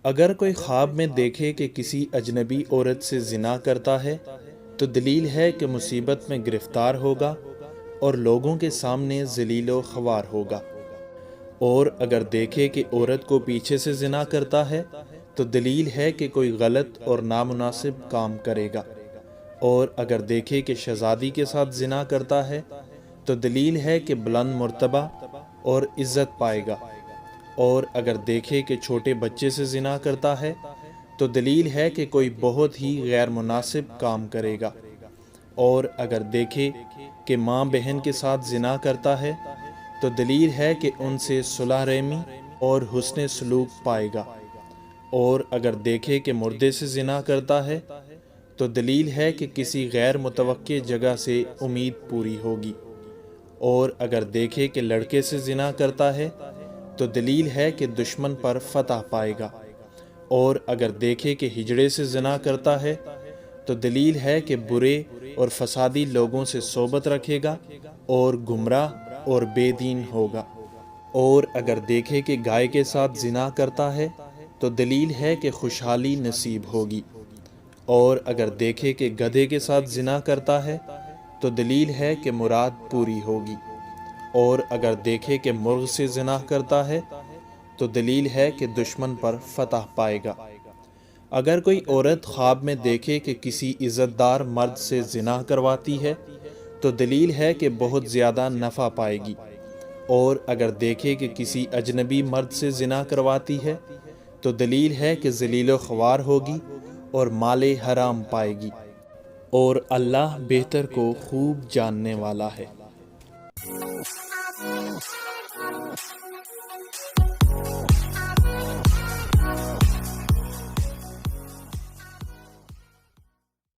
اگر کوئی خواب میں دیکھے کہ کسی اجنبی عورت سے زنا کرتا ہے تو دلیل ہے کہ مصیبت میں گرفتار ہوگا اور لوگوں کے سامنے ذلیل و خوار ہوگا۔ اور اگر دیکھے کہ عورت کو پیچھے سے زنا کرتا ہے تو دلیل ہے کہ کوئی غلط اور نامناسب کام کرے گا۔ اور اگر دیکھے کہ شہزادی کے ساتھ زنا کرتا ہے تو دلیل ہے کہ بلند مرتبہ اور عزت پائے گا۔ اور اگر دیکھے کہ چھوٹے بچے سے زنا کرتا ہے تو دلیل ہے کہ کوئی بہت ہی غیر مناسب کام کرے گا۔ اور اگر دیکھے کہ ماں بہن کے ساتھ زنا کرتا ہے تو دلیل ہے کہ ان سے صلح رحمی اور حسن سلوک پائے گا۔ اور اگر دیکھے کہ مردے سے زنا کرتا ہے تو دلیل ہے کہ کسی غیر متوقع جگہ سے امید پوری ہوگی۔ اور اگر دیکھے کہ لڑکے سے زنا کرتا ہے تو دلیل ہے کہ دشمن پر فتح پائے گا۔ اور اگر دیکھے کہ ہجڑے سے زنا کرتا ہے تو دلیل ہے کہ برے اور فسادی لوگوں سے صحبت رکھے گا اور گمراہ اور بے دین ہوگا۔ اور اگر دیکھے کہ گائے کے ساتھ زنا کرتا ہے تو دلیل ہے کہ خوشحالی نصیب ہوگی۔ اور اگر دیکھے کہ گدھے کے ساتھ زنا کرتا ہے تو دلیل ہے کہ مراد پوری ہوگی۔ اور اگر دیکھے کہ مرغ سے زنا کرتا ہے تو دلیل ہے کہ دشمن پر فتح پائے گا۔ اگر کوئی عورت خواب میں دیکھے کہ کسی عزت دار مرد سے زنا کرواتی ہے تو دلیل ہے کہ بہت زیادہ نفع پائے گی۔ اور اگر دیکھے کہ کسی اجنبی مرد سے زنا کرواتی ہے تو دلیل ہے کہ ذلیل و خوار ہوگی اور مال حرام پائے گی۔ اور اللہ بہتر کو خوب جاننے والا ہے۔